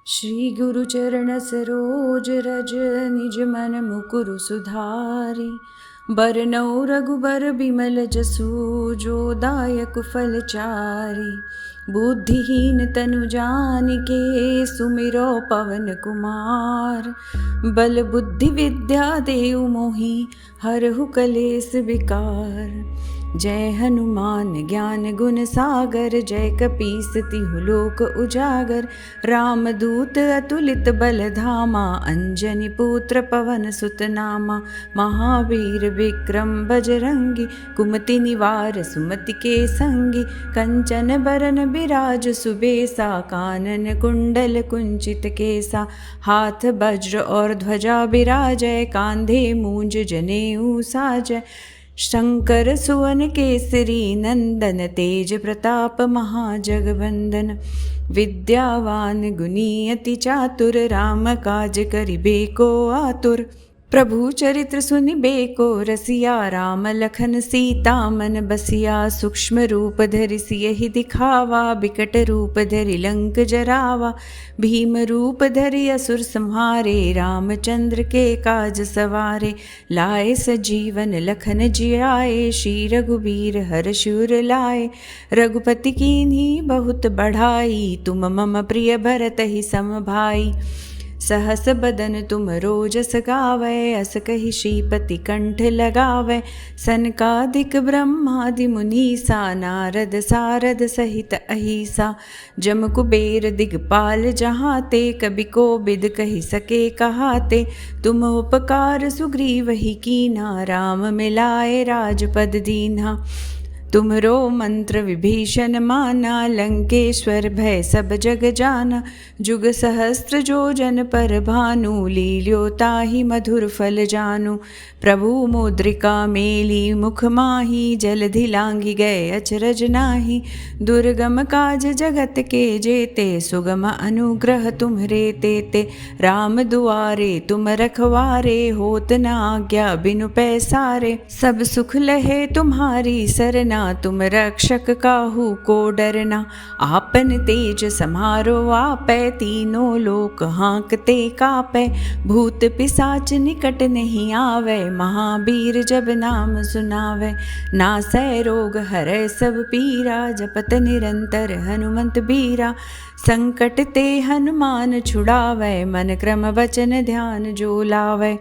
श्री गुरु चरण सरोज रज निज मन मुकुरु सुधारी। बरनउँ रघुबर बिमल जसु जो दायक फल चारि। बुद्धिहीन तनु जानिके सुमिरो पवन कुमार। बल बुद्धि विद्या देहु मोहि हरहु कलेस विकार। जय हनुमान ज्ञान गुण सागर जय कपीस तिहु लोक उजागर। रामदूत अतुलित बल धामा अंजनी पुत्र पवन सुत नामा। महावीर विक्रम बजरंगी कुमति निवार सुमति के संगी। कंचन बरन बिराज सुबेसा कानन कुंडल कुंचित केसा। हाथ वज्र और ध्वजा बिराजय कांधे मूंज जनेऊ साजय। शंकर सुवन केसरी नंदन तेज प्रताप महाजगवंदन। विद्यावान गुणी अति चातुर राम काज करिबे को आतुर। प्रभु चरित्र सुनिबे को रसिया राम लखन सीता मन बसिया। सूक्ष्म रूप धरि सियहि दिखावा बिकट रूप धरि लंक जरावा। भीम रूप धरि असुर संहारे रामचंद्र के काज सवारे। लाए सजीवन लखन जियाए श्री रघुबीर हर्षुर लाए। रघुपति कीन्ही बहुत बढ़ाई तुम मम प्रिय भरतहि सम भाई। सहस बदन तुम रोजस गावै अस कहि श्रीपति कंठ लगावै। सनकादिक ब्रह्मादि मुनीसा नारद सारद सहित अहिसा। जम कुबेर दिगपाल जहाते कबि कोबिद कहि सके कहाते। तुम उपकार सुग्रीवहि कीन्हा राम मिलाए राजपद दीन्हा। तुमरो मंत्र विभीषण माना लंकेश्वर भय सब जग जाना। जुग सहस्त्र जो जन पर भानु लील्यो ताहि मधुर फल जानु। प्रभु मुद्रिका मेली मुख माही जलधि लांघि गए अचरज नाही। दुर्गम काज जगत के जेते सुगम अनुग्रह तुम्हरे तेते। राम दुआरे तुम रखवारे होत न आज्ञा बिनु पैसारे। सब सुख लहे तुम्हारी सरना तुम रक्षक काहू को डरना। आपन तेज समारो आपै तीनों लोक हाँकते कापै। भूत पिशाच निकट नहीं आवे महावीर जब नाम सुनावे। नासै रोग हरै सब पीरा जपत निरंतर हनुमंत बीरा। संकट ते हनुमान छुड़ावै मन क्रम वचन ध्यान जो लावै।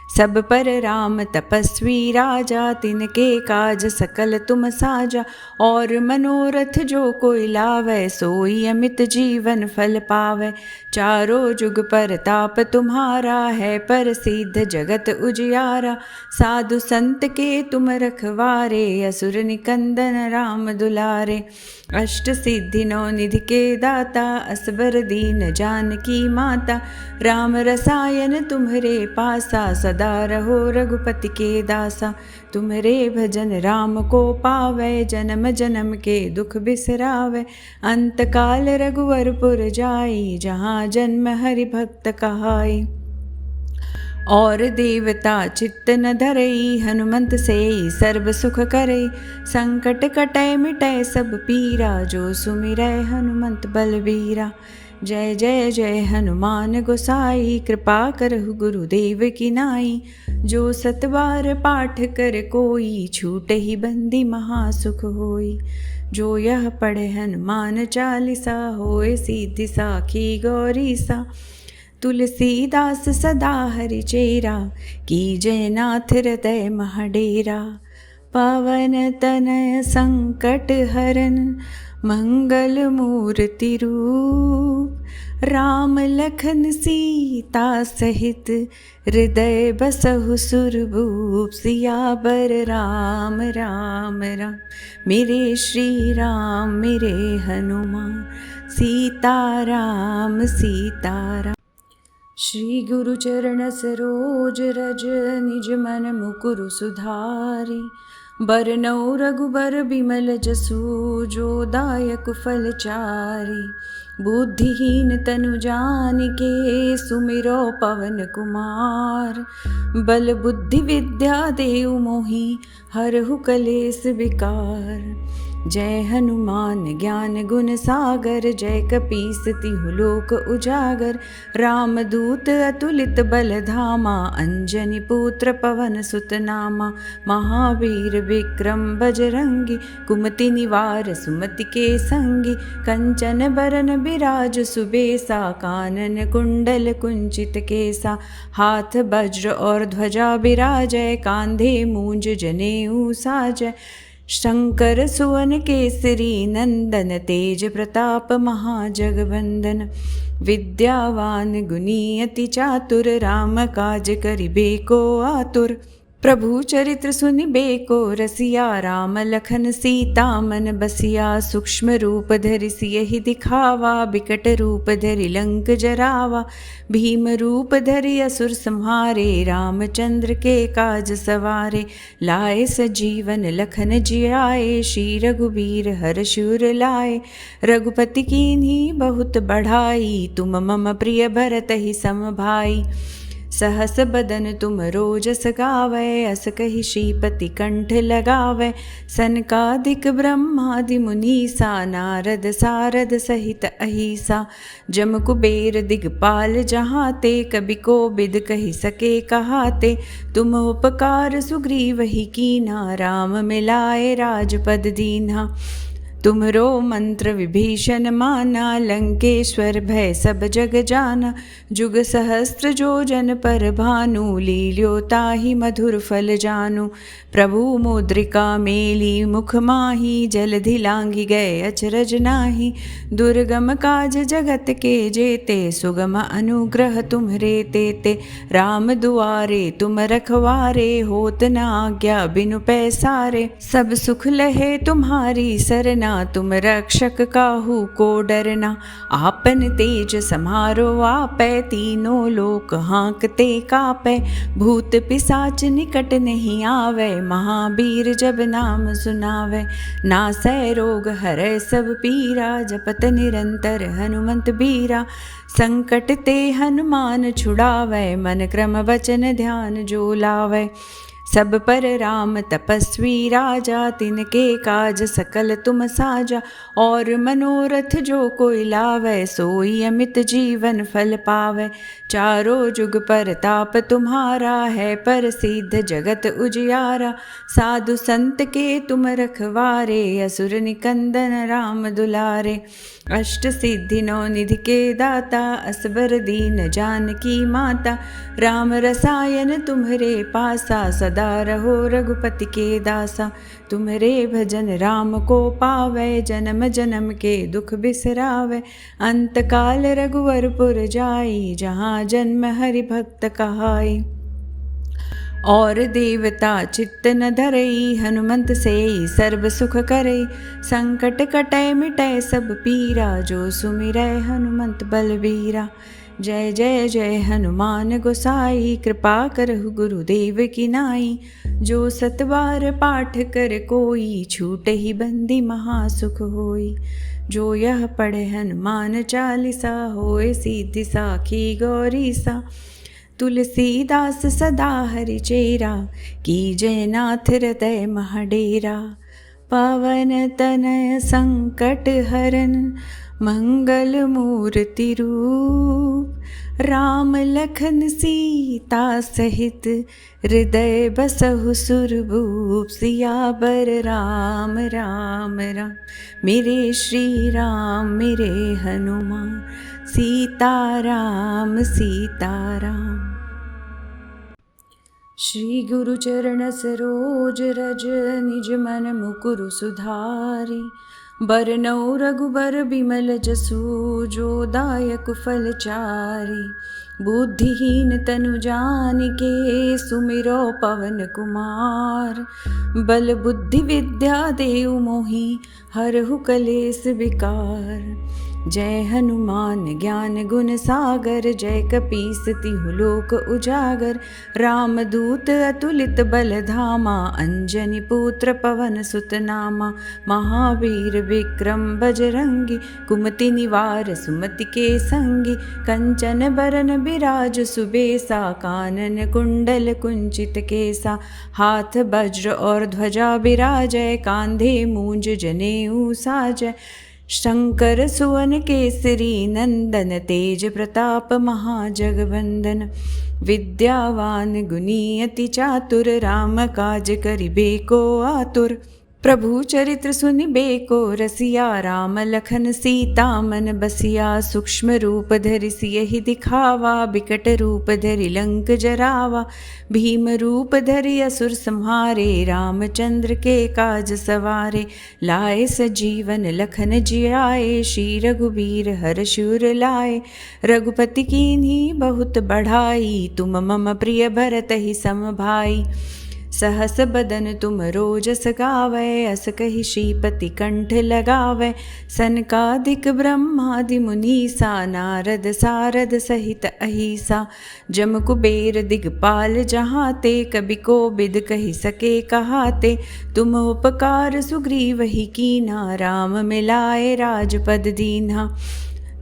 सब पर राम तपस्वी राजा तिनके काज सकल तुम साजा। और मनोरथ जो कोई लावै सोई अमित जीवन फल पावै। चारों जुग परताप तुम्हारा है प्रसिद्ध जगत उजियारा। साधु संत के तुम रखवारे असुर निकंदन राम दुलारे। अष्ट सिद्धि नौ निधि के दाता असबर दीन जानकी माता। राम रसायन तुम्हरे पासा सदा रहो रघुपति के दासा। तुम्हरे भजन राम को पावै जन्म जन्म के दुख बिसरावै। अंत काल रघुवरपुर जाई जहाँ जन्म हरि भक्त कहाई। और देवता चित्त न धरई हनुमंत सेई सर्व सुख करई। संकट कटै मिटै सब पीरा जो सुमिरै हनुमंत बलबीरा। जय जय जय हनुमान गोसाई कृपा करहु गुरुदेव की नाई। जो सतबार पाठ कर कोई छूटहि बंदी महासुख होई। जो यह पढ़े हनुमान चालीसा होए सिद्धि साखी गौरीसा। तुलसीदास सदा हरि चेरा कीजय नाथ हृदय महडेरा। पवन तनय संकट हरन मंगल मूर्ति रूप। राम लखन सीता सहित हृदय बसहु सुरभूप। सियावर राम राम राम मेरे श्री राम मेरे हनुमान। सीता राम श्री गुरु चरण सरोज रज निज मन मुकुरु सुधारी। बरनउँ रघुबर बिमल जसु जो दायक फल चारि। बुद्धिहीन तनु जानिके सुमिरो पवन कुमार। बल बुद्धि विद्या देहु मोहि हरहु कलेस विकार। जय हनुमान ज्ञान गुण सागर, जय कपीस तिहु लोक उजागर। रामदूत अतुलित बल धामा, अंजनी पुत्र पवन सुत नामा। महावीर विक्रम बजरंगी, कुमति निवार सुमति के संगी। कंचन बरन बिराज सुबेसा, कानन कुंडल कुंचित केसा। हाथ वज्र और ध्वजा बिराजय, कांधे मूंज जनेऊ साजय। शंकर सुवन केसरी नंदन, तेज प्रताप महाजगवंदन। विद्यावान गुणी अति चातुर, राम काज करिबे को आतुर। प्रभु चरित्र सुनिबे को रसिया, राम लखन सीता मन बसिया। सूक्ष्म रूप धरि सियहि दिखावा, बिकट रूप धरि लंक जरावा। भीम रूप धरि असुर संहारे, रामचंद्र के काज सवारे। लाए सजीवन लखन जियाए, श्री रघुबीर हर्षुर लाए। रघुपति कीन्ही बहुत बढ़ाई, तुम मम प्रिय भरतहि सम भाई। सहस बदन तुम रोजस गावै, अस कहि श्रीपति कंठ लगावै। सनकादिक ब्रह्मादि मुनीसा, नारद सारद सहित अहिसा। जम कुबेर दिगपाल जहाते, कबि कोबिद कहि सके कहाते। तुम उपकार सुग्रीवहि कीन्हा, राम मिलाए राजपद दीन्हा। तुमरो मंत्र विभीषण माना, लंकेश्वर भय सब जग जाना। जुग सहस्त्र जो जन पर भानु, लील्यो ताहि मधुर फल जानु। प्रभु मुद्रिका मेली मुख माही, जलधि लांघि गए अचरज नाहि। दुर्गम काज जगत के जेते, सुगम अनुग्रह तुम्हरे तेते। राम दुआरे तुम रखवारे, होत न आज्ञा बिनु पैसारे। सब सुख लहे तुम्हारी सरना, तुम रक्षक काहू को डरना। आपन तेज समारो आपै, तीनों लोक हाँकते कापै। भूत पिशाच निकट नहीं आवे, महावीर जब नाम सुनावे। नासै रोग हरै सब पीरा, जपत निरंतर हनुमंत बीरा। संकट ते हनुमान छुड़ावै, मन क्रम वचन ध्यान जो लावै। सब पर राम तपस्वी राजा, तिनके काज सकल तुम साजा। और मनोरथ जो कोई लावै, सोई अमित जीवन फल पावै। चारों जुग पर ताप तुम्हारा है, प्रसिद्ध जगत उजियारा। साधु संत के तुम रखवारे, असुर निकंदन राम दुलारे। अष्ट सिद्धि नौ निधि के दाता, असबर दीन जानकी माता। राम रसायन तुम्हरे पासा, सदा रहो रघुपति के दासा। तुम्हरे भजन राम को पावै, जन्म जन्म के दुख बिसरावै। अंत काल रघुवरपुर जाई, जहाँ जन्म हरि भक्त कहाई। और देवता चित्त न धरई, हनुमंत सेई सर्व सुख करई। संकट कटै मिटै सब पीरा, जो सुमिरै हनुमंत बलबीरा। जय जय जय हनुमान गोसाई, कृपा करहु गुरुदेव की नाई। जो सतबार पाठ कर कोई, छूटहि बंदी महासुख होई। जो यह पढ़े हनुमान चालीसा, होए सिद्धि साखी गौरीसा। तुलसीदास सदा हरि चेरा, कीजय नाथ हृदय महडेरा। पवन तनय संकट हरन, मंगल मूर्ति रूप। राम लखन सीता सहित, हृदय बसहु सुरभूप। सियावर राम राम राम, मेरे श्री राम मेरे हनुमान। सीताराम सीताराम। श्री गुरु चरण सरोज रज, निज मन मुकुरु सुधारि। बरनउँ रघुबर बिमल जसु, जो दायक फल चारि। बुद्धिहीन तनु जानिके, सुमिरो पवन कुमार। बल बुद्धि विद्या देहु मोहि, हरहु कलेस विकार। जय हनुमान ज्ञान गुण सागर, जय कपीस तिहु लोक उजागर। राम दूत अतुलित बल धामा, अंजनी पुत्र पवन सुत नामा। महावीर विक्रम बजरंगी, कुमति निवार सुमति के संगी। कंचन बरन बिराज सुबेसा, कानन कुंडल कुंचित केसा। हाथ वज्र और ध्वजा बिराजय, कांधे मूंज जनेऊ साजय। शंकर सुवन केसरी नंदन, तेज प्रताप महाजगवंदन। विद्यावान गुणी अति चातुर, राम काज करिबे को आतुर। प्रभु चरित्र सुनिबे को रसिया, राम लखन सीता मन बसिया। सूक्ष्म रूप धरि सियहि दिखावा, बिकट रूप धरि लंक जरावा। भीम रूप धरि असुर संहारे, रामचंद्र के काज सवारे। लाए सजीवन लखन जियाए, श्री रघुबीर हर्षुर लाए। रघुपति कीन्ही बहुत बढ़ाई, तुम मम प्रिय भरतहि सम भाई। सहस बदन तुम रोजस गावै, अस कहि श्रीपति कंठ लगावै। सनकादिक ब्रह्मादि मुनीसा, नारद सारद सहित अहिसा। जम कुबेर दिगपाल जहाते, कबि कोबिद कहि सके कहाते। तुम उपकार सुग्रीवहि कीन्हा, राम मिलाए राजपद दीन्हा।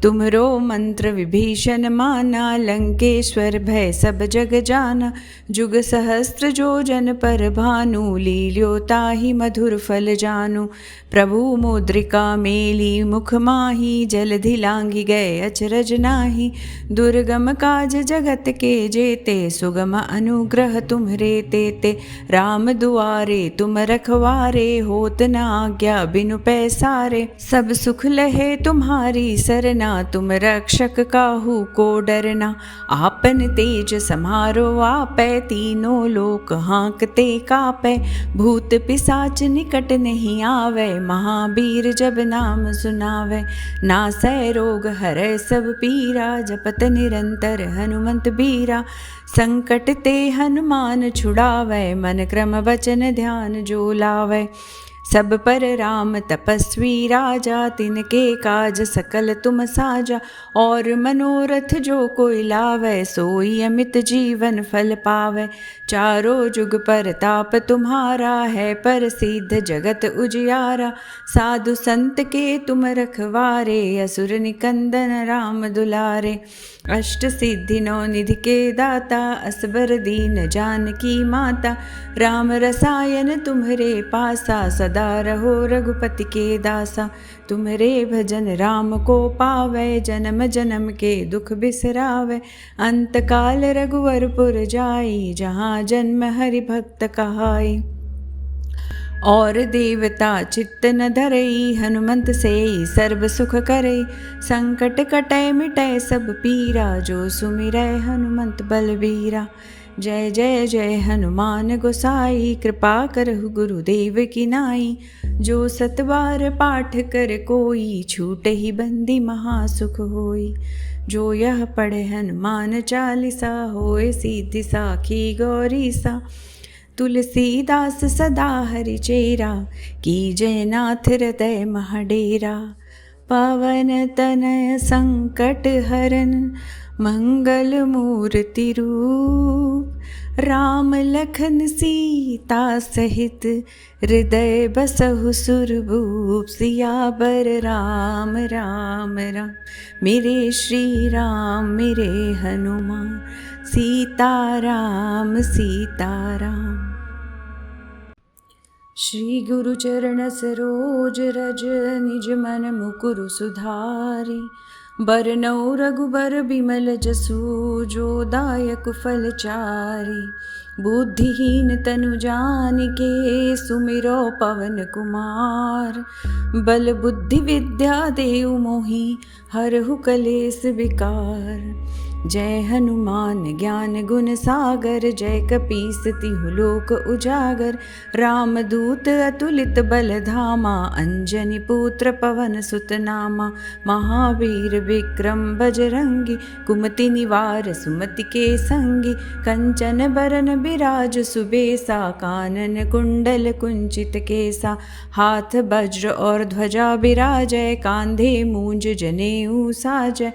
तुमरो मंत्र विभीषण माना, लंकेश्वर भय सब जग जाना। जुग सहस्त्र जो जन पर भानु, लील्यो ताहि मधुर फल जानु। प्रभु मुद्रिका मेली मुख माही, जलधि लांघि गए अचरज नाहि। दुर्गम काज जगत के जेते, सुगम अनुग्रह तुम्हरे तेते। राम दुआरे तुम रखवारे, होत न आज्ञा बिनु पैसारे। सब सुख लहे तुम्हारी सरना, तुम रक्षक काहू को डरना। आपन तेज समारो आपै, तीनों लोक हाँकते कापै। भूत पिशाच निकट नहीं आवे, महावीर जब नाम सुनावे। नासै रोग हरै सब पीरा, जपत निरंतर हनुमंत बीरा। संकट ते हनुमान छुड़ावै, मन क्रम वचन ध्यान जो लावै। सब पर राम तपस्वी राजा, तिनके काज सकल तुम साजा। और मनोरथ जो कोई लावै, सोई अमित जीवन फल पावै। चारों जुग पर ताप तुम्हारा है, प्रसिद्ध जगत उजियारा। साधु संत के तुम रखवारे, असुर निकंदन राम दुलारे। अष्ट सिद्धि नौ निधि के दाता, असबर दीन जानकी माता। राम रसायन तुम्हरे पासा, सदा रहो रघुपति के दासा। तुम्हरे भजन राम को पावै, जन्म जन्म के दुख बिसरावै। अंत काल रघुवरपुर जाई, जहाँ जन्म हरि भक्त कहाई। और देवता चित्त न धरई, हनुमंत सेई सर्व सुख करई। संकट कटै मिटै सब पीरा, जो सुमिरै हनुमंत बलबीरा। जय जय जय हनुमान गोसाई, कृपा करहु गुरुदेव की नाई। जो सतबार पाठ कर कोई, छूटहि बंदी महासुख होई। जो यह पढ़े हनुमान चालीसा, होए सिद्धि साखी गौरीसा। तुलसीदास सदा हरि चेरा, कीजय नाथ हृदय महडेरा। पवन तनय संकट हरन, मंगल मूर्ति रूप। राम लखन सीता सहित, हृदय बसहु सुरभूप। सियावर राम राम राम, मेरे श्री राम मेरे हनुमान। सीताराम सीताराम। श्री गुरु चरण सरोज रज, निज मन मुकुरु सुधारि। बरनउँ रघुबर बिमल जसु, जो दायक फल चारि। बुद्धिहीन तनु जानिके, सुमिरो पवन कुमार। बल बुद्धि विद्या देहु मोहि, हरहु कलेस विकार। जय हनुमान ज्ञान गुण सागर, जय कपीस तिहु लोक उजागर। राम दूत अतुलित बल धामा, अंजनी पुत्र पवन सुत नामा। महावीर विक्रम बजरंगी, कुमति निवार सुमति के संगी। कंचन बरन बिराज सुबेसा, कानन कुंडल कुंचित केसा, हाथ वज्र और ध्वजा बिराजय, कांधे मूंज जनेऊ साजय।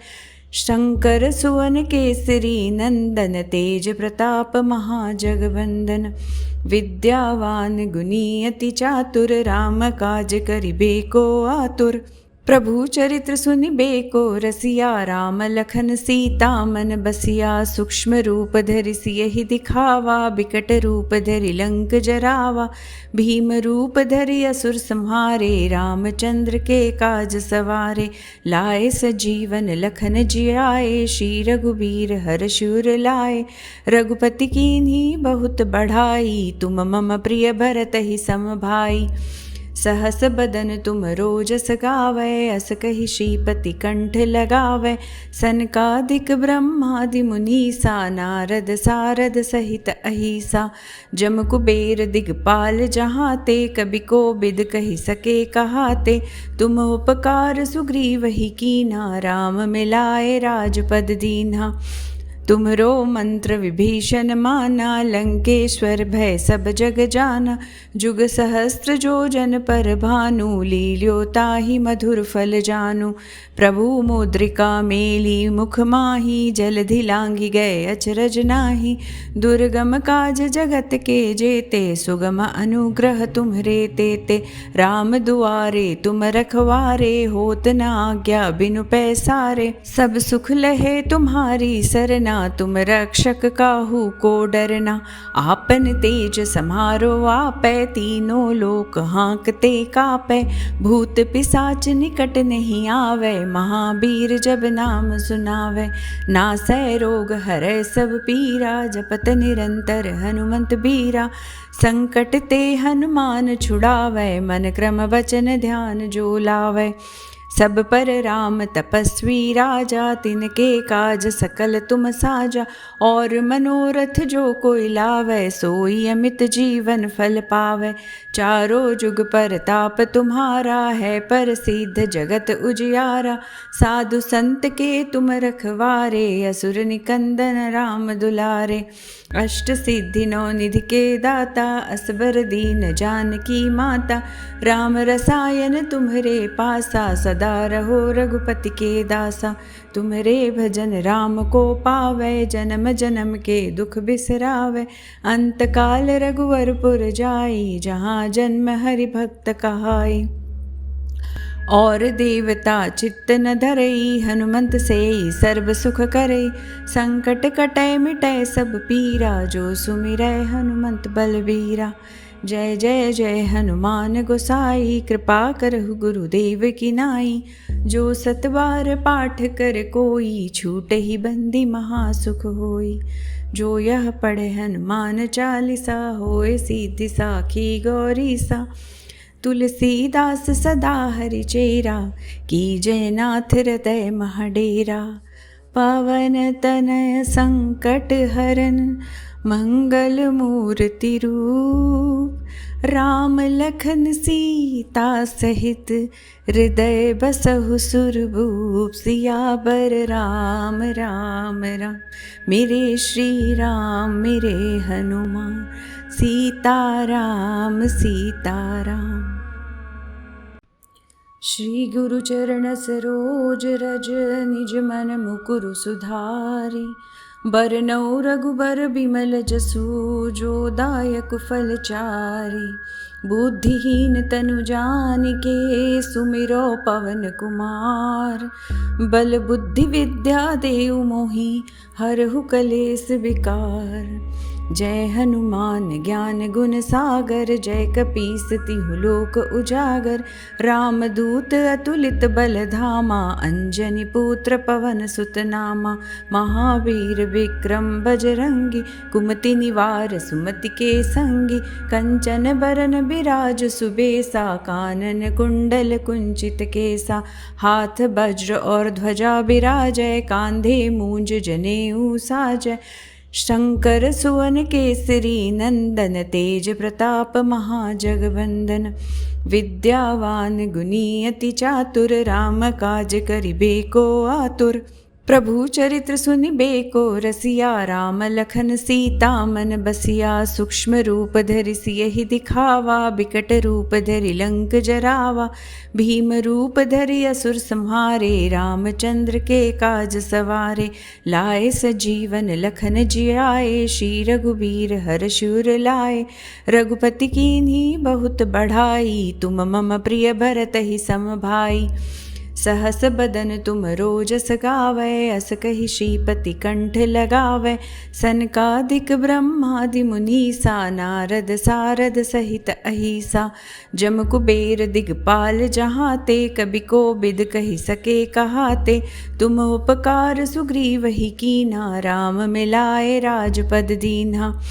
शंकर सुवन केसरी नंदन, तेज प्रताप महाजगवंदन। विद्यावान गुणी अति चातुर, राम काज करिबे को आतुर। प्रभु चरित्र सुनिबे को रसिया, राम लखन सीता मन बसिया। सूक्ष्म रूप धरि सियहि दिखावा, बिकट रूप धरि लंक जरावा। भीम रूप धरि असुर संहारे, रामचंद्र के काज सवारे। लाए सजीवन लखन जियाए, श्री रघुबीर हर्षुर लाए। रघुपति कीन्ही बहुत बढ़ाई, तुम मम प्रिय भरतहि सम भाई। सहस बदन तुम रोजस गावै, अस कहि श्रीपति कंठ लगावै। सनकादिक ब्रह्मादि मुनीसा, नारद सारद सहित अहिसा। जम कुबेर दिगपाल जहाते, कबि कोबिद कहि सके कहाते। तुम उपकार सुग्रीवहि कीन्हा, राम मिलाए राजपद दीन्हा। तुमरो मंत्र विभीषण माना, लंकेश्वर भय सब जग जाना। जुग सहस्त्र जो जन पर भानु, लील्यो ताहि मधुर फल जानू। प्रभु मुद्रिका मेली मुख माही, जलधि लांघि गए अचरज नाहि। दुर्गम काज जगत के जेते, सुगम अनुग्रह तुम्हरे तेते। राम दुआरे तुम रखवारे, होत न आज्ञा बिनु पैसारे। सब सुख लहे तुम्हारी सरना, तुम रक्षक काहू को डरना। आपन तेज समारो आपै, तीनों लोक हाँकते कापै। भूत पिशाच निकट नहीं आवे, महावीर जब नाम सुनावे। नासै रोग हरै सब पीरा, जपत निरंतर हनुमंत बीरा। संकट ते हनुमान छुड़ावै, मन क्रम वचन ध्यान जो लावै। सब पर राम तपस्वी राजा, तिनके काज सकल तुम साजा। और मनोरथ जो कोई लावै, सोई अमित जीवन फल पावै। चारों जुग पर ताप तुम्हारा है, प्रसिद्ध जगत उजियारा। साधु संत के तुम रखवारे, असुर निकंदन राम दुलारे। अष्ट सिद्धि नौ निधि के दाता, असबर दीन जानकी माता। राम रसायन तुम्हरे पासा, सदा रहो रघुपति के दासा। तुम्हरे भजन राम को पावै, जन्म जन्म के दुख बिसरावै। अंत काल रघुवरपुर जाई, जहाँ जन्म हरि भक्त कहाई। और देवता चित्त न धरई, हनुमंत सेई सर्व सुख करई। संकट कटै मिटै सब पीरा, जो सुमिरै हनुमंत बलबीरा। जय जय जय हनुमान गोसाई, कृपा करहु गुरुदेव की नाई। जो सतबार पाठ कर कोई, छूटहि बंदी महासुख होई। जो यह पढ़े हनुमान चालीसा, होए सिद्धि साखी गौरीसा। तुलसीदास सदा हरि चेरा, कीजय नाथ हृदय महडेरा। पवन तनय संकट हरन, मंगल मूर्ति रूप। राम लखन सीता सहित, हृदय बसहु सुरभूप। सियावर राम राम राम, मेरे श्री राम मेरे हनुमान। सीताराम सीताराम। श्री गुरु चरण सरोज रज, निज मन मुकुरु सुधारि। बरनउँ रघुबर बिमल जसु, जो दायक फल चारि। बुद्धिहीन तनु जानिके, सुमिरो पवन कुमार। बल बुद्धि विद्या देहु मोहि, हरहु कलेस विकार। जय हनुमान ज्ञान गुण सागर, जय कपीस तिहु लोक उजागर। रामदूत अतुलित बल धामा, अंजनी पुत्र पवन सुत नामा। महावीर विक्रम बजरंगी, कुमति निवार सुमति के संगी। कंचन बरन बिराज सुबेसा, कानन कुंडल कुंचित केसा। हाथ वज्र और ध्वजा बिराजय, कांधे मूंज जनेऊ साजय। शंकर सुवन केसरी नंदन, तेज प्रताप महाजगवंदन। विद्यावान गुणी अति चातुर, राम काज करिबे को आतुर। प्रभु चरित्र सुनिबे को रसिया, राम लखन सीता मन बसिया। सूक्ष्म रूप धरि सियहि दिखावा, बिकट रूप धरि लंक जरावा। भीम रूप धरि असुर संहारे, रामचंद्र के काज सवारे। लाए सजीवन लखन जियाए, श्री रघुबीर हर्षुर लाए। रघुपति कीन्ही बहुत बढ़ाई, तुम मम प्रिय भरतहि सम भाई। सहस बदन तुम रोजस गावै, अस कहि श्रीपति कंठ लगावै। सनकादिक ब्रह्मादि मुनीसा, नारद सारद सहित अहिसा। जम कुबेर दिगपाल जहाते, कबि कोबिद कहि सके कहाते। तुम उपकार सुग्रीवहि कीन्हा, राम मिलाए राजपद दीन्हा।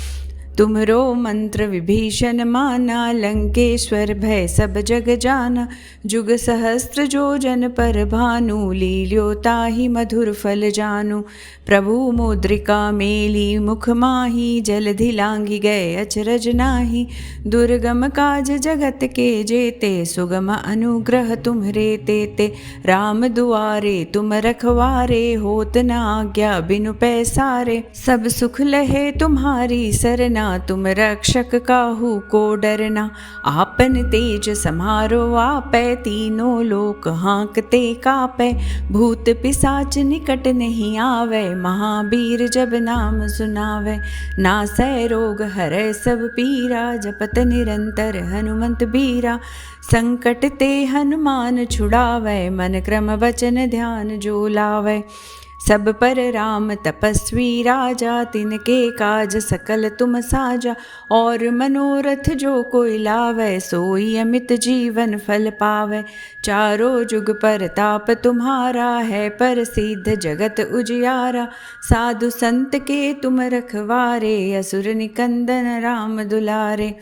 तुमरो मंत्र विभीषण माना, लंकेश्वर भय सब जग जाना। जुग सहस्त्र जो जन पर भानु, लील्यो ताहि मधुर फल जानु। प्रभु मुद्रिका मेली मुख माही, जलधि लांघि गए अचरज नाहि। दुर्गम काज जगत के जेते, सुगम अनुग्रह तुम्हरे तेते। राम दुआरे तुम रखवारे, होत न आज्ञा बिनु पैसारे। सब सुख लहे तुम्हारी सरना, तुम रक्षक काहू को डरना। आपन तेज समारो आपै, तीनों लोक हाँकते कापै। भूत पिशाच निकट नहीं आवे, महावीर जब नाम सुनावे। नासै रोग हरै सब पीरा, जपत निरंतर हनुमंत बीरा। संकट ते हनुमान छुड़ावै, मन क्रम वचन ध्यान जो लावै। सब पर राम तपस्वी राजा, तिनके काज सकल तुम साजा। और मनोरथ जो कोई लावै, सोई अमित जीवन फल पावै। चारों जुग पर ताप तुम्हारा है, प्रसिद्ध जगत उजियारा। साधु संत के तुम रखवारे, असुर निकंदन राम दुलारे।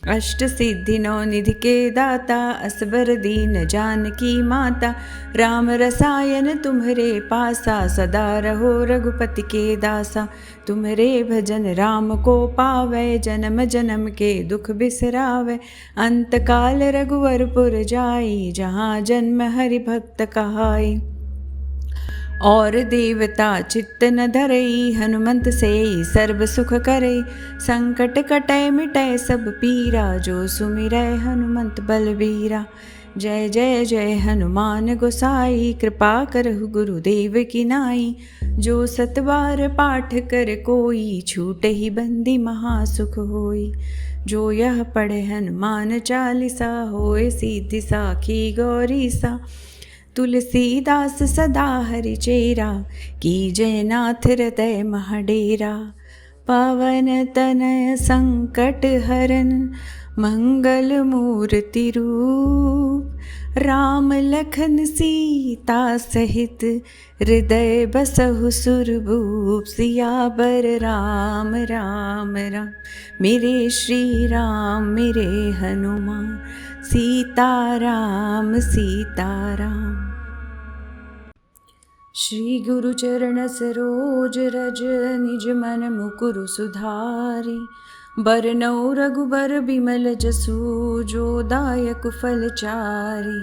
अष्ट सिद्धि नौ निधि के दाता, असबर दीन जानकी माता। राम रसायन तुम्हरे पासा, सदा रहो रघुपति के दासा। तुम्हरे भजन राम को पावै, जन्म जन्म के दुख बिसरावै। अंत काल रघुवरपुर जाई, जहाँ जन्म हरि भक्त कहाई। और देवता चित्त न धरई, हनुमंत सेई सर्व सुख करई। संकट कटै मिटै सब पीरा, जो सुमिरै हनुमंत बलबीरा। जय जय जय हनुमान गोसाई, कृपा करहु गुरुदेव की नाई। जो सतबार पाठ कर कोई, छूटहि बंदी महासुख होई। जो यह पढ़े हनुमान चालीसा, होए सिद्धि साखी गौरीसा। तुलसीदास सदा हरि चेरा, कीजय नाथ हृदय महडेरा। पवन तनय संकट हरन, मंगल मूर्ति रूप। राम लखन सीता सहित, हृदय बसहु सुरभूप। सियावर राम राम राम, मेरे श्री राम मेरे हनुमान। सीताराम सीताराम। श्री गुरु चरण सरोज रज, निज मन मुकुरु सुधारि। बरनउँ रघुबर बिमल जसु, जो दायक फल चारि।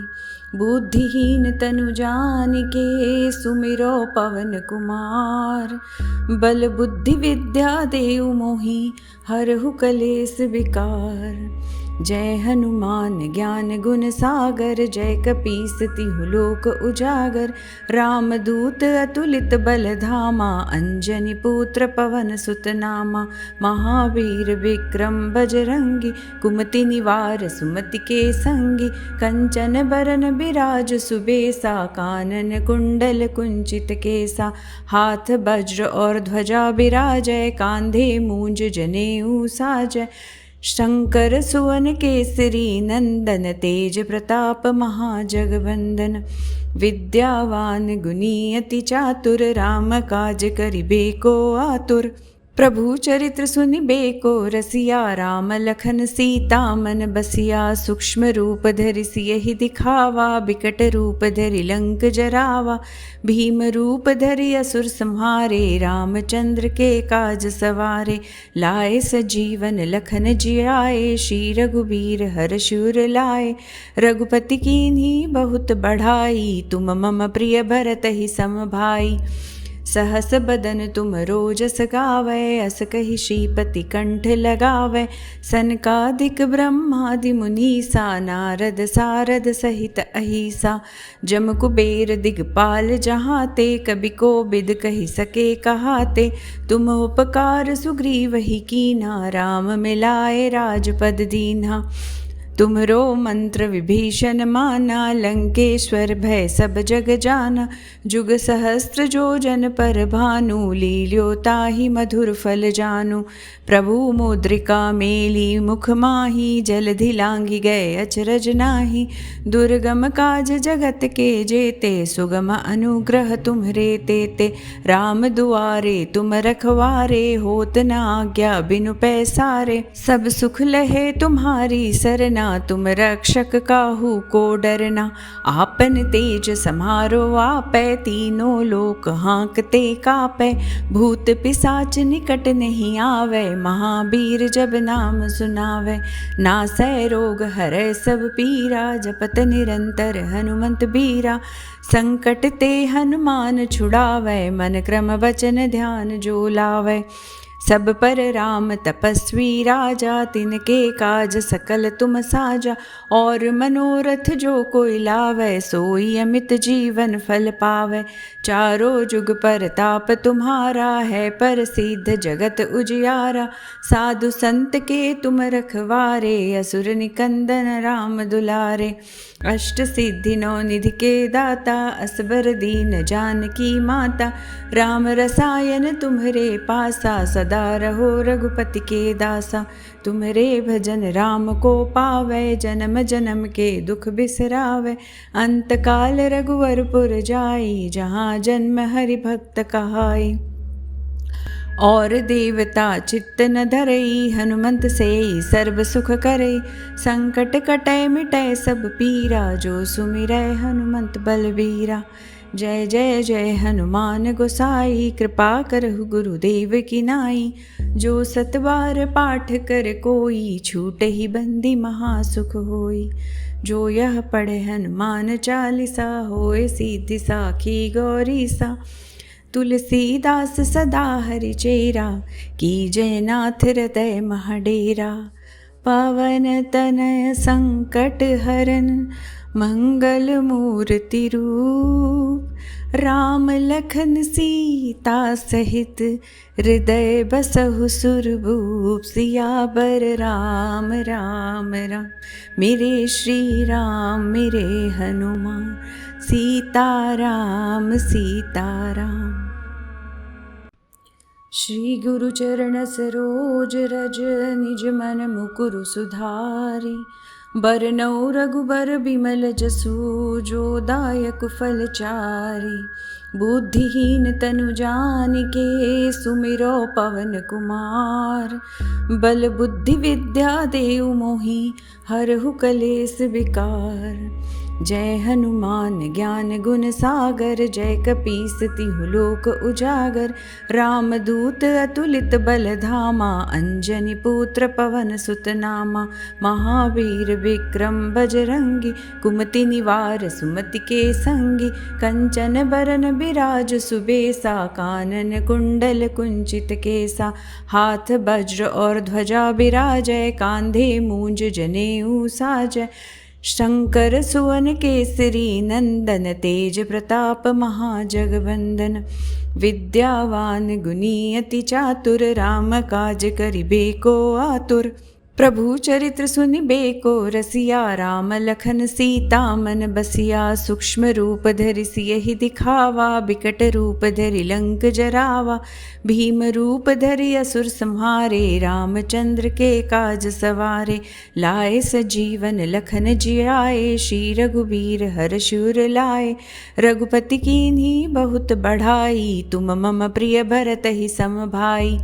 बुद्धिहीन तनु जानिके, सुमिरो पवन कुमार। बल बुद्धि विद्या देहु मोहि, हरहु कलेस विकार। जय हनुमान ज्ञान गुण सागर, जय कपीस तिहु लोक उजागर। रामदूत अतुलित बल धामा, अंजनी पुत्र पवन सुत नामा। महावीर विक्रम बजरंगी, कुमति निवार सुमति के संगी। कंचन बरन बिराज सुबेसा, कानन कुंडल कुंचित केसा। हाथ वज्र और ध्वजा बिराजय, कांधे मूंज जनेऊ साजय। शंकर सुवन केसरी नंदन, तेज प्रताप महाजगवंदन। विद्यावान गुणी अति चातुर, राम काज करिबे को आतुर। प्रभु चरित्र सुनिबे को रसिया, राम लखन सीता मन बसिया। सूक्ष्म रूप धरि सियहि दिखावा, बिकट रूप धरि लंक जरावा। भीम रूप धरि असुर संहारे, रामचंद्र के काज सवारे। लाए सजीवन लखन जियाए, श्री रघुबीर हर्षुर लाए। रघुपति कीन्ही बहुत बढ़ाई, तुम मम प्रिय भरतहि सम भाई। सहस बदन तुम रोजस गावै, अस कहि श्रीपति कंठ लगावै। सनकादिक ब्रह्मादि मुनीसा, नारद सारद सहित अहिसा। जम कुबेर दिगपाल जहाते, कबि कोबिद कहि सके कहाते। तुम उपकार सुग्रीव ही कीन्हा, राम मिलाए राजपद दीन्हा। तुम्हरो मंत्र विभीषण माना, लंकेश्वर भय सब जग जाना। जुग सहस्त्र जो जन पर भानु, लील्यो ताहि मधुर फल जानु। प्रभु मुद्रिका मेली मुख माही, जलधि लांघि गए अचरज नाहि। दुर्गम काज जगत के जेते, सुगम अनुग्रह तुम्हरे तेते। राम दुआरे तुम रखवारे, होत न आज्ञा बिनु पैसारे। सब सुख लहे तुम्हारी सरना, तुम रक्षक काहू को डरना। आपन तेज समारो आपै, तीनों लोक हाँकते कापै। भूत पिशाच निकट नहीं आवे, महावीर जब नाम सुनावे। नासै रोग हरै सब पीरा, जपत निरंतर हनुमंत बीरा। संकट ते हनुमान छुड़ावै, मन क्रम वचन ध्यान जो लावै। सब पर राम तपस्वी राजा, तिनके काज सकल तुम साजा। और मनोरथ जो कोई लावै, सोई अमित जीवन फल पावै। चारों जुग परताप तुम्हारा है, प्रसिद्ध जगत उजियारा। साधु संत के तुम रखवारे, असुर निकंदन राम दुलारे। अष्ट सिद्धि नौ निधि के दाता, असबर दीन जानकी माता। राम रसायन तुम्हरे पासा, सदा रहो रघुपति के दासा। तुम्हरे भजन राम को पावै, जन्म जन्म के दुख बिसरावै। अंत काल रघुवरपुर जाई, जहाँ जन्म हरि भक्त कहाई। और देवता चित्त न धरई, हनुमंत सेई सर्व सुख करई। संकट कटै मिटै सब पीरा, जो सुमिरै हनुमंत बलबीरा। जय जय जय हनुमान गोसाई, कृपा करहु गुरुदेव की नाई। जो सतबार पाठ कर कोई, छूटहि बंदी महासुख होई। जो यह पढ़े हनुमान चालीसा, होए सिद्धि साखी गौरीसा। तुलसीदास सदा हरि चेरा, कीजय नाथ हृदय महडेरा। पवन तनय संकट हरन, मंगल मूर्ति रूप। राम लखन सीता सहित, हृदय बसहु सुरभूप। सियावर राम राम राम, मेरे श्री राम मेरे हनुमान। सीताराम सीताराम। श्री गुरु चरण सरोज रज, निज मन मुकुरु सुधारि। बरनउँ रघुबर बिमल जसु, जो दायक फल चारि। बुद्धिहीन तनु जानिके, सुमिरो पवन कुमार। बल बुद्धि विद्या देहु मोहि, हरहु कलेस विकार। जय हनुमान ज्ञान गुण सागर, जय कपीस तिहु लोक उजागर। रामदूत अतुलित बल धामा, अंजनी पुत्र पवन सुत नामा। महावीर विक्रम बजरंगी, कुमति निवार सुमति के संगी। कंचन बरन बिराज सुबेसा, कानन कुंडल कुंचित केसा। हाथ वज्र और ध्वजा बिराजय, कांधे मूंज जनेऊ साजय। शंकर सुवन केसरी नंदन, तेज प्रताप महाजगवंदन। विद्यावान गुणी अति चातुर, राम काज करिबे को आतुर। प्रभु चरित्र सुनिबे को रसिया, राम लखन सीता मन बसिया। सूक्ष्म रूप धरि सियहि दिखावा, बिकट रूप धरि लंक जरावा। भीम रूप धरि असुर संहारे, रामचंद्र के काज सवारे। लाए सजीवन लखन जियाए, श्री रघुबीर हर्षुर लाए। रघुपति कीन्ही बहुत बढ़ाई, तुम मम प्रिय भरतहि सम भाई।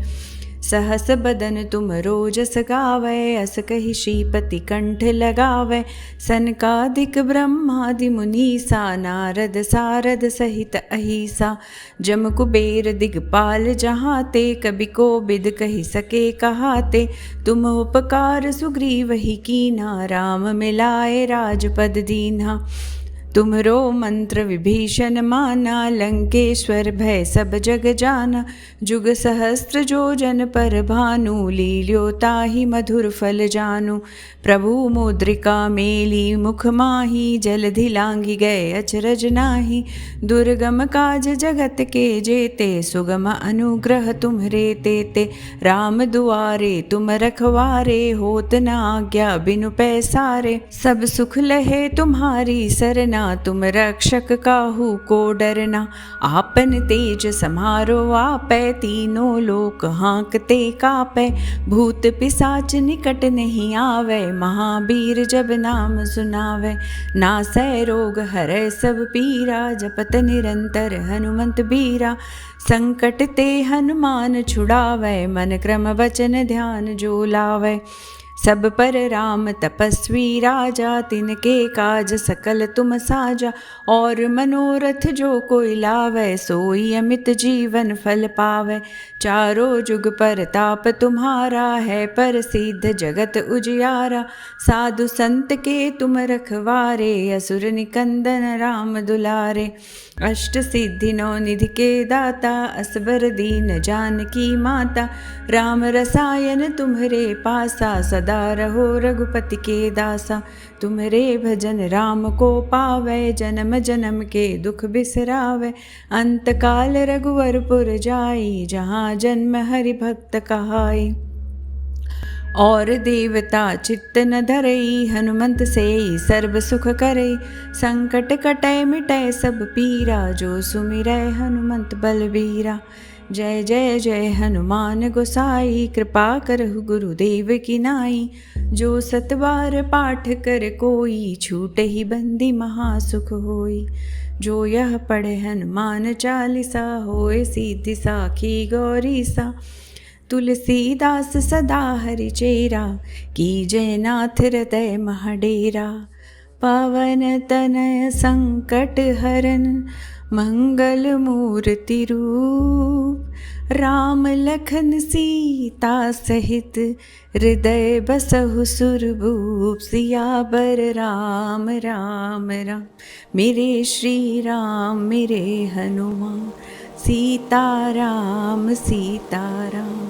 सहस बदन तुम रोजस गावै, अस कहि श्रीपति कंठ लगावै। सनकादिक ब्रह्मादि मुनीसा, नारद सारद सहित अहिसा। जम कुबेर दिगपाल जहाते, कबि कोबिद कहि सके कहाते। तुम उपकार सुग्रीव ही कीन्हा, राम मिलाए राजपद दीन्हा। तुमरो मंत्र विभीषण माना, लंकेश्वर भय सब जग जाना। जुग सहस्त्र जो जन पर भानु, लील्यो ताहि मधुर फल जानु। प्रभु मुद्रिका मेली मुख माही, जलधि लांघि गए अचरज नाही। दुर्गम काज जगत के जेते, सुगम अनुग्रह तुम्हरे तेते। राम दुआरे तुम रखवारे, होत न आज्ञा बिनु पैसारे। सब सुख लहे तुम्हारी सरना, तुम रक्षक काहू को डरना। आपन तेज समारो आपै, तीनों लोक हाँकते कापै। भूत पिशाच निकट नहीं आवे, महावीर जब नाम सुनावे। नासै रोग हरै सब पीरा, जपत निरंतर हनुमंत बीरा। संकट ते हनुमान छुड़ावै, मन क्रम वचन ध्यान जो लावै। सब पर राम तपस्वी राजा, तिनके काज सकल तुम साजा। और मनोरथ जो कोई लावै, सोई अमित जीवन फल पावै। चारों जुग परताप तुम्हारा, है प्रसिद्ध जगत उजियारा। साधु संत के तुम रखवारे, असुर निकंदन राम दुलारे। अष्ट सिद्धि नौ निधि के दाता, असबर दीन जानकी माता। राम रसायन तुम्हरे पासा, सदा रहो रघुपति के दासा। तुम्हरे भजन राम को पावै, जन्म जन्म के दुख बिसरावै। अंत काल रघुवरपुर जाई, जहाँ जन्म हरि भक्त कहाई। और देवता चित्त न धरई, हनुमंत सेई सर्व सुख करई। संकट कटै मिटै सब पीरा, जो सुमिरै हनुमंत बलबीरा। जय जय जय हनुमान गोसाई, कृपा करहु गुरुदेव की नाई। जो सतबार पाठ कर कोई, छूटहि बंदी महासुख होई। जो यह पढ़े हनुमान चालीसा, होए सिद्धि साखी गौरीसा। तुलसीदास सदा हरि चेरा, कीजय नाथ हृदय महडेरा। पवन तनय संकट हरन, मंगल मूर्ति रूप। राम लखन सीता सहित, हृदय बसहु सुरभूप। सियावर राम राम राम, मेरे श्री राम मेरे हनुमान। सीता राम सीता राम।